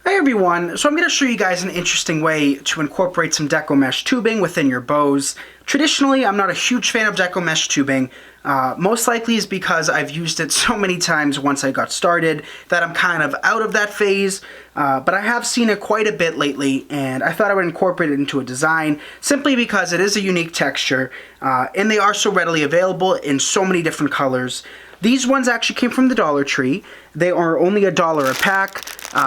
Hi everyone, so I'm going to show you guys an interesting way to incorporate some Deco mesh tubing within your bows. Traditionally, I'm not a huge fan of Deco mesh tubing. Most likely is because I've used it so many times once I got started that I'm kind of out of that phase, but I have seen it quite a bit lately, and I thought I would incorporate it into a design simply because it is a unique texture, and they are so readily available in so many different colors. These ones actually came from the Dollar Tree. They are only $1 a pack,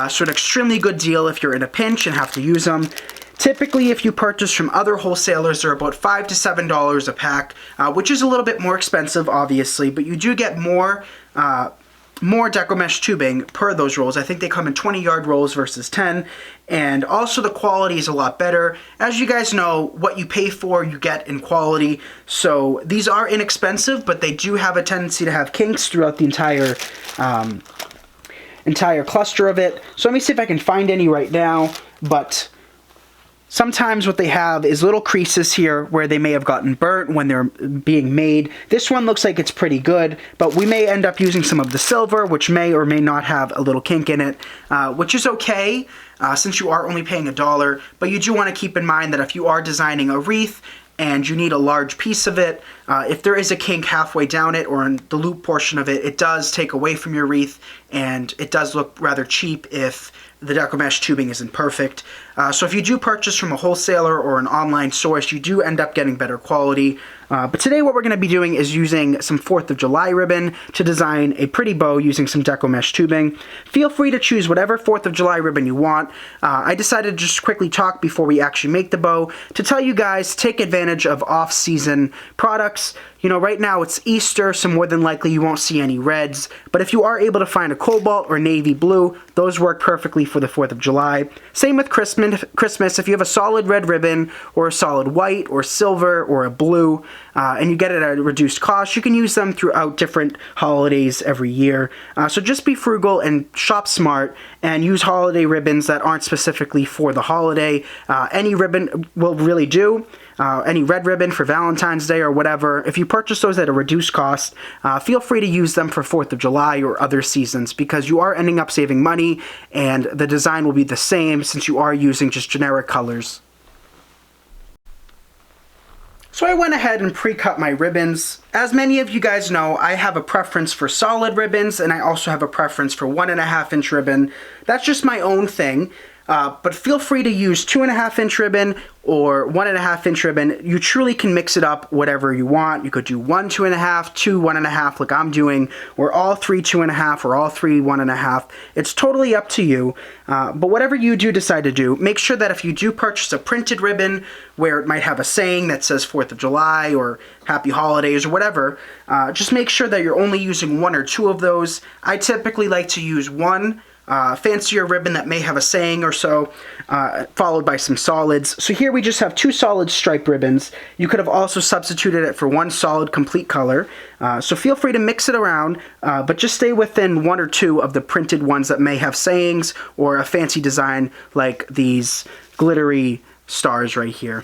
so an extremely good deal if you're in a pinch and have to use them. Typically, if you purchase from other wholesalers, they're about $5 to $7 a pack, which is a little bit more expensive, obviously, but you do get more Deco mesh tubing per those rolls. I think they come in 20-yard rolls versus 10, and also the quality is a lot better. As you guys know, what you pay for, you get in quality. So these are inexpensive, but they do have a tendency to have kinks throughout the entire cluster of it. So let me see if I can find any right now, but sometimes what they have is little creases here where they may have gotten burnt when they're being made. This one looks like it's pretty good, but we may end up using some of the silver, which may or may not have a little kink in it, which is okay since you are only paying $1. But you do want to keep in mind that if you are designing a wreath and you need a large piece of it, if there is a kink halfway down it or in the loop portion of it, it does take away from your wreath, and it does look rather cheap if the Deco mesh tubing isn't perfect. So if you do purchase from a wholesaler or an online source, you do end up getting better quality. But today what we're going to be doing is using some 4th of July ribbon to design a pretty bow using some Deco mesh tubing. Feel free to choose whatever 4th of July ribbon you want. I decided to just quickly talk before we actually make the bow to tell you guys to take advantage of off-season products. You know, right now it's Easter, so more than likely you won't see any reds, but if you are able to find a cobalt or navy blue, those work perfectly for the 4th of July. Same with Christmas, if you have a solid red ribbon or a solid white or silver or a blue, and you get it at a reduced cost, you can use them throughout different holidays every year. So just be frugal and shop smart and use holiday ribbons that aren't specifically for the holiday. Any ribbon will really do. Any red ribbon for Valentine's Day or whatever, if you purchase those at a reduced cost, feel free to use them for 4th of July or other seasons because you are ending up saving money and the design will be the same since you are using just generic colors. So I went ahead and pre-cut my ribbons. As many of you guys know, I have a preference for solid ribbons and I also have a preference for 1.5-inch ribbon. That's just my own thing. But feel free to use 2.5-inch ribbon or 1.5-inch ribbon. You truly can mix it up whatever you want. You could do 1 2.5, 2 1.5 like I'm doing, or all 3 2.5, or all 3 1.5. It's totally up to you. But whatever you do decide to do, make sure that if you do purchase a printed ribbon where it might have a saying that says 4th of July or Happy Holidays or whatever, just make sure that you're only using 1 or 2 of those. I typically like to use one fancier ribbon that may have a saying or so, followed by some solids. So here we just have 2 solid stripe ribbons. You could have also substituted it for 1 solid complete color. So feel free to mix it around, but just stay within 1 or 2 of the printed ones that may have sayings or a fancy design like these glittery stars right here.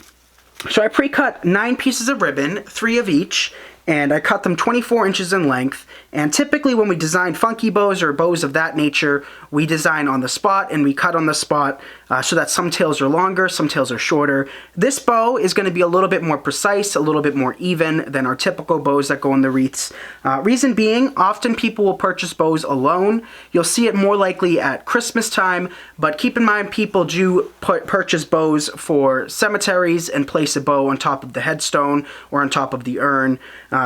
So I pre-cut 9 pieces of ribbon, 3 of each, and I cut them 24 inches in length. And typically when we design funky bows or bows of that nature, we design on the spot and we cut on the spot so that some tails are longer, some tails are shorter. This bow is going to be a little bit more precise, a little bit more even than our typical bows that go in the wreaths. Reason being, often people will purchase bows alone. You'll see it more likely at Christmas time, but keep in mind people do purchase bows for cemeteries and place a bow on top of the headstone or on top of the urn.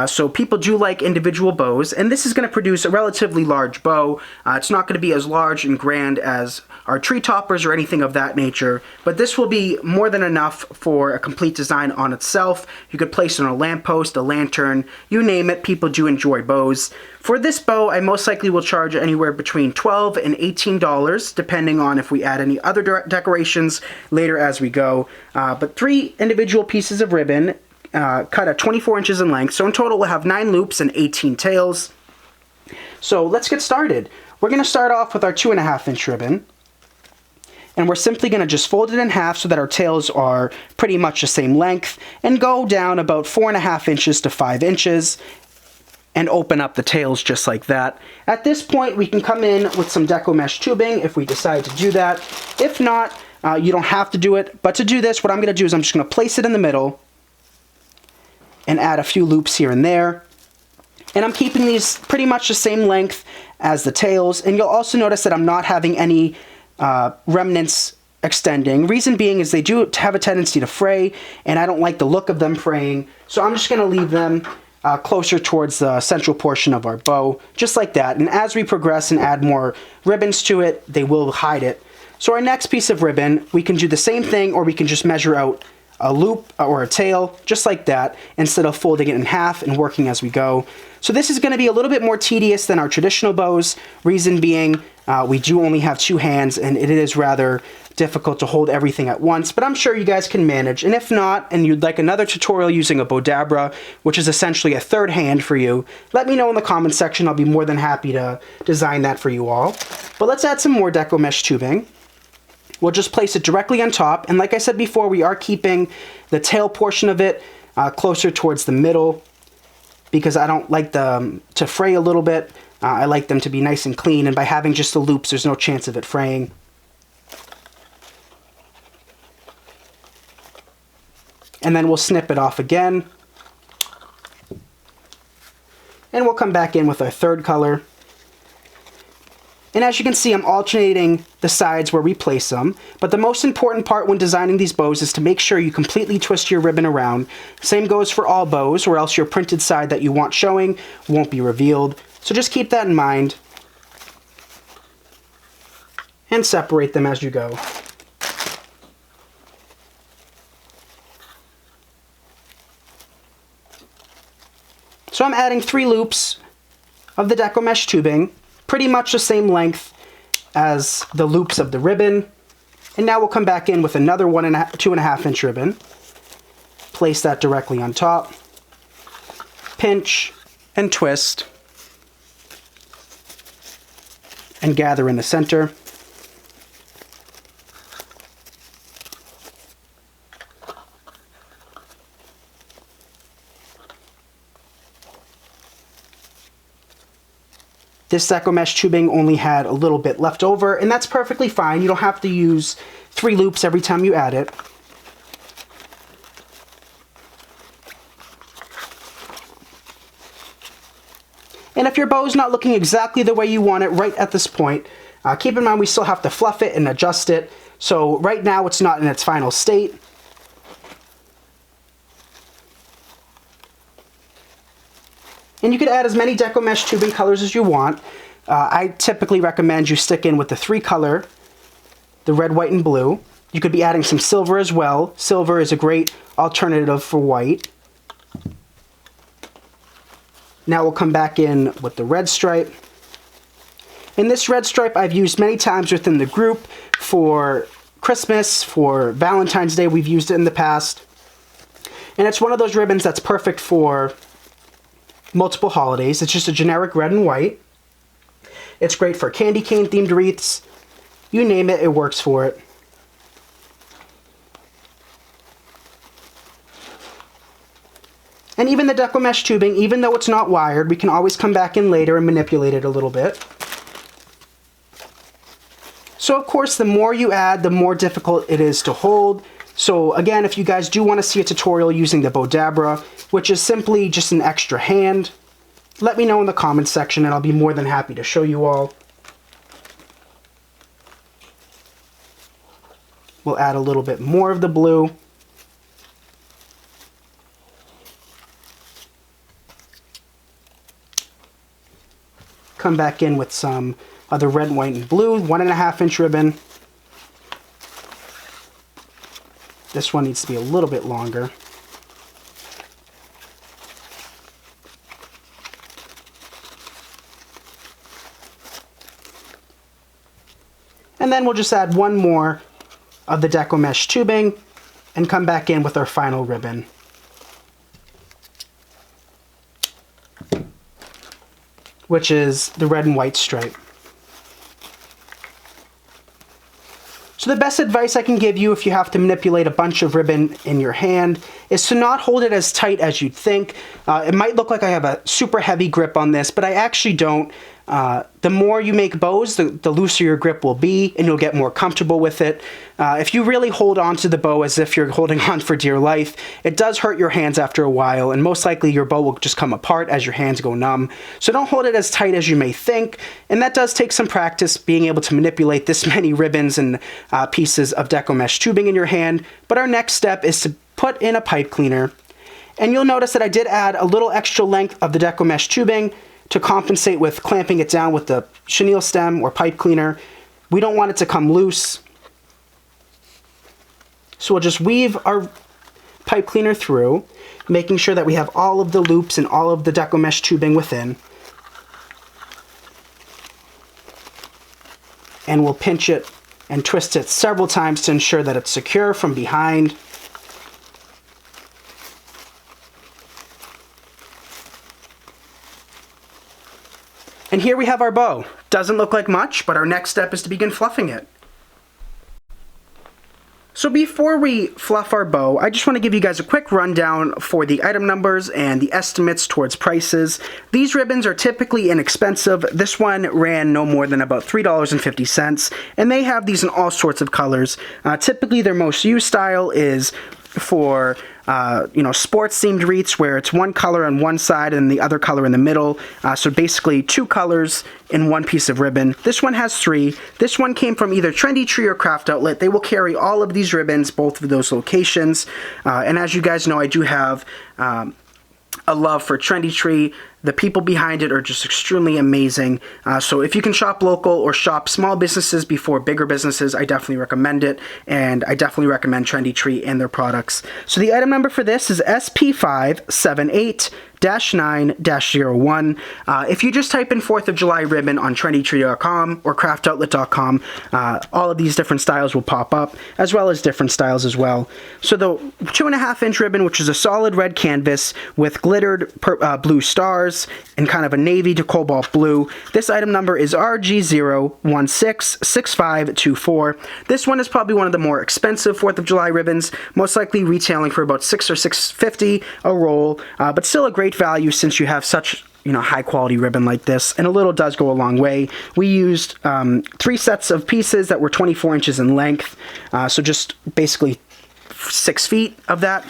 So people do like individual bows, and this is going to produce a relatively large bow. It's not going to be as large and grand as our tree toppers or anything of that nature, but this will be more than enough for a complete design on itself. You could place it on a lamppost, a lantern, you name it. People do enjoy bows. For this bow, I most likely will charge anywhere between $12 and $18, depending on if we add any other decorations later as we go. But 3 individual pieces of ribbon, cut at 24 inches in length, so in total we'll have 9 loops and 18 tails. So let's get started. We're going to start off with our 2.5-inch ribbon, and we're simply going to just fold it in half so that our tails are pretty much the same length, and go down about 4.5 inches to 5 inches. and open up the tails just like that. At this point, we can come in with some Deco mesh tubing if we decide to do that. If not, you don't have to do it, but to do this, what I'm going to do is I'm just going to place it in the middle and add a few loops here and there. And I'm keeping these pretty much the same length as the tails, and you'll also notice that I'm not having any remnants extending. Reason being is they do have a tendency to fray, and I don't like the look of them fraying, so I'm just going to leave them closer towards the central portion of our bow, just like that. And as we progress and add more ribbons to it, they will hide it. So our next piece of ribbon, we can do the same thing, or we can just measure out a loop or a tail, just like that, instead of folding it in half and working as we go. So this is going to be a little bit more tedious than our traditional bows, reason being we do only have two hands, and it is rather difficult to hold everything at once, but I'm sure you guys can manage. And if not, and you'd like another tutorial using a Bowdabra, which is essentially a third hand for you, let me know in the comments section. I'll be more than happy to design that for you all. But let's add some more Deco mesh tubing. We'll just place it directly on top, and like I said before, we are keeping the tail portion of it closer towards the middle, because I don't like them to fray a little bit. I like them to be nice and clean, and by having just the loops, there's no chance of it fraying. And then we'll snip it off again. And we'll come back in with our third color. And as you can see, I'm alternating the sides where we place them, but the most important part when designing these bows is to make sure you completely twist your ribbon around. Same goes for all bows, or else your printed side that you want showing won't be revealed. So just keep that in mind and separate them as you go. So I'm adding 3 loops of the Deco mesh tubing, pretty much the same length as the loops of the ribbon. And now we'll come back in with another 2.5 inch ribbon. Place that directly on top. Pinch and twist. And gather in the center. This Deco mesh tubing only had a little bit left over, and that's perfectly fine. You don't have to use 3 loops every time you add it. And if your bow's not looking exactly the way you want it right at this point, keep in mind we still have to fluff it and adjust it. So right now it's not in its final state. And you could add as many Deco mesh tubing colors as you want. I typically recommend you stick in with the 3 color, the red, white, and blue. You could be adding some silver as well. Silver is a great alternative for white. Now we'll come back in with the red stripe. And this red stripe I've used many times within the group for Christmas, for Valentine's Day. We've used it in the past. And it's one of those ribbons that's perfect for multiple holidays. It's just a generic red and white. It's great for candy cane themed wreaths. You name it, it works for it. And even the Deco mesh tubing, even though it's not wired, we can always come back in later and manipulate it a little bit. So of course, the more you add, the more difficult it is to hold. So again, if you guys do want to see a tutorial using the Bowdabra, which is simply just an extra hand, let me know in the comments section and I'll be more than happy to show you all. We'll add a little bit more of the blue. Come back in with some of the red, white, and blue, 1.5 inch ribbon. This one needs to be a little bit longer. And then we'll just add 1 more of the Deco mesh tubing and come back in with our final ribbon. Which is the red and white stripe. So the best advice I can give you if you have to manipulate a bunch of ribbon in your hand is to not hold it as tight as you'd think. It might look like I have a super heavy grip on this, but I actually don't. The more you make bows, the looser your grip will be, and you'll get more comfortable with it. If you really hold on to the bow as if you're holding on for dear life, it does hurt your hands after a while, and most likely your bow will just come apart as your hands go numb. So don't hold it as tight as you may think, and that does take some practice, being able to manipulate this many ribbons and pieces of Deco mesh tubing in your hand. But our next step is to put in a pipe cleaner, and you'll notice that I did add a little extra length of the Deco mesh tubing to compensate with clamping it down with the chenille stem or pipe cleaner. We don't want it to come loose. So we'll just weave our pipe cleaner through, making sure that we have all of the loops and all of the Deco mesh tubing within. And we'll pinch it and twist it several times to ensure that it's secure from behind. And here we have our bow. Doesn't look like much, but our next step is to begin fluffing it. So before we fluff our bow, I just want to give you guys a quick rundown for the item numbers and the estimates towards prices. These ribbons are typically inexpensive. This one ran no more than about $3.50, and they have these in all sorts of colors. Typically their most used style is for sports themed wreaths, where it's one color on one side and the other color in the middle. So basically two colors in one piece of ribbon. This one has three. This one came from either Trendy Tree or Craft Outlet. They will carry all of these ribbons, both of those locations. And as you guys know, I do have a love for Trendy Tree. The people behind it are just extremely amazing. So if you can shop local or shop small businesses before bigger businesses, I definitely recommend it. And I definitely recommend Trendy Tree and their products. So the item number for this is SP578-9-01. If you just type in 4th of July ribbon on trendytree.com or craftoutlet.com, all of these different styles will pop up, as well as different styles as well. So the 2.5-inch ribbon, which is a solid red canvas with glittered blue stars and kind of a navy to cobalt blue. This item number is RG0166524. This one is probably one of the more expensive 4th of July ribbons, most likely retailing for about $6 or $6.50 a roll, but still a great value since you have such high quality ribbon like this, and a little does go a long way. We used 3 sets of pieces that were 24 inches in length, so just basically 6 feet of that.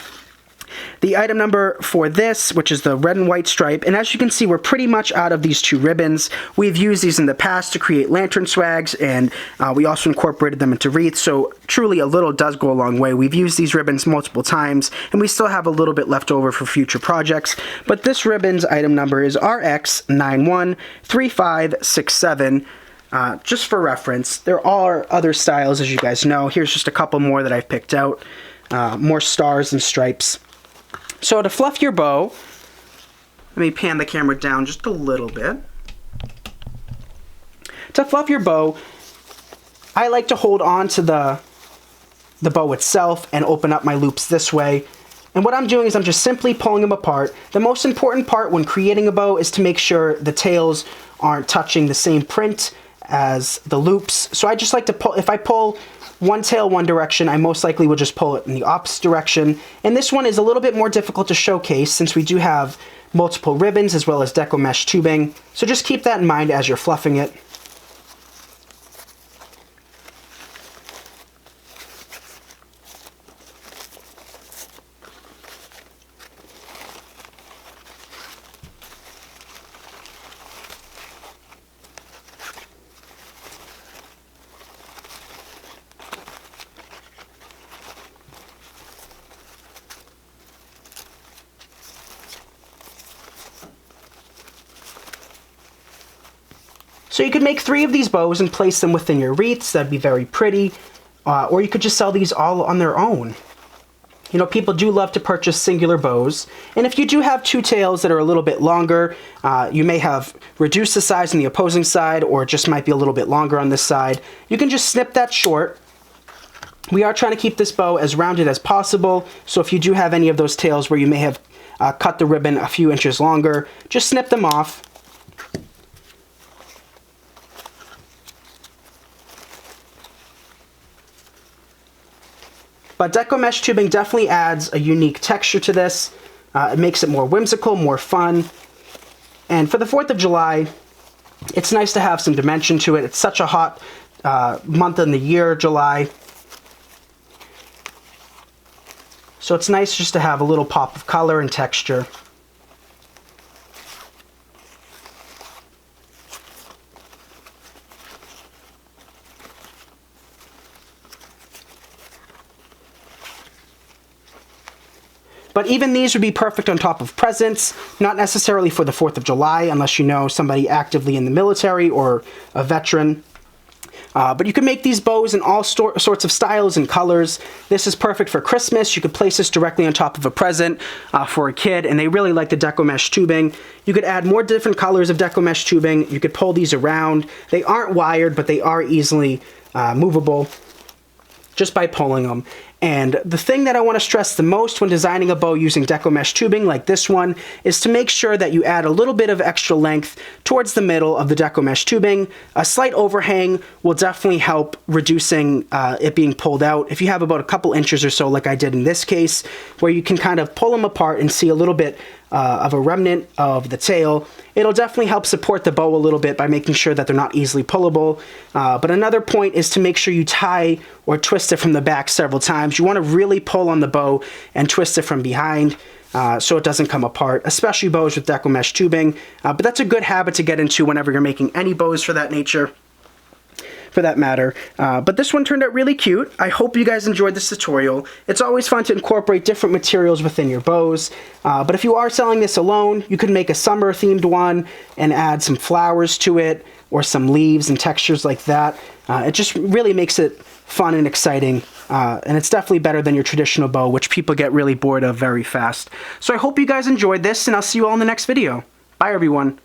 The item number for this, which is the red and white stripe, and as you can see, we're pretty much out of these 2 ribbons. We've used these in the past to create lantern swags, and we also incorporated them into wreaths, so truly a little does go a long way. We've used these ribbons multiple times, and we still have a little bit left over for future projects, but this ribbon's item number is RX913567. Just for reference, there are other styles, as you guys know. Here's just a couple more that I've picked out. More stars and stripes. So to fluff your bow, let me pan the camera down just a little bit. To fluff your bow, I like to hold on to the bow itself and open up my loops this way. And what I'm doing is I'm just simply pulling them apart. The most important part when creating a bow is to make sure the tails aren't touching the same print as the loops. So I just like to pull, if I pull one tail one direction, I most likely will just pull it in the opposite direction. And this one is a little bit more difficult to showcase since we do have multiple ribbons as well as Deco mesh tubing. So just keep that in mind as you're fluffing it. So you could make 3 of these bows and place them within your wreaths. That'd be very pretty. Or you could just sell these all on their own. People do love to purchase singular bows. And if you do have 2 tails that are a little bit longer, you may have reduced the size on the opposing side, or it just might be a little bit longer on this side. You can just snip that short. We are trying to keep this bow as rounded as possible. So if you do have any of those tails where you may have cut the ribbon a few inches longer, just snip them off. But Deco mesh tubing definitely adds a unique texture to this. It makes it more whimsical, more fun. And for the 4th of July, it's nice to have some dimension to it. It's such a hot month in the year, July. So it's nice just to have a little pop of color and texture. But even these would be perfect on top of presents, not necessarily for the 4th of July, unless you know somebody actively in the military or a veteran. But you can make these bows in all sorts of styles and colors. This is perfect for Christmas. You could place this directly on top of a present for a kid, and they really like the Deco mesh tubing. You could add more different colors of Deco mesh tubing. You could pull these around. They aren't wired, but they are easily movable just by pulling them. And the thing that I want to stress the most when designing a bow using Deco mesh tubing like this one is to make sure that you add a little bit of extra length towards the middle of the Deco mesh tubing. A slight overhang will definitely help reducing it being pulled out. If you have about a couple inches or so, like I did in this case, where you can kind of pull them apart and see a little bit of a remnant of the tail, it'll definitely help support the bow a little bit by making sure that they're not easily pullable. But another point is to make sure you tie or twist it from the back several times. You want to really pull on the bow and twist it from behind so it doesn't come apart, especially bows with Deco mesh tubing. But that's a good habit to get into whenever you're making any bows for that nature. For that matter. But this one turned out really cute. I hope you guys enjoyed this tutorial. It's always fun to incorporate different materials within your bows. But if you are selling this alone, you could make a summer themed one and add some flowers to it or some leaves and textures like that. It just really makes it fun and exciting. And it's definitely better than your traditional bow, which people get really bored of very fast. So I hope you guys enjoyed this, and I'll see you all in the next video. Bye, everyone.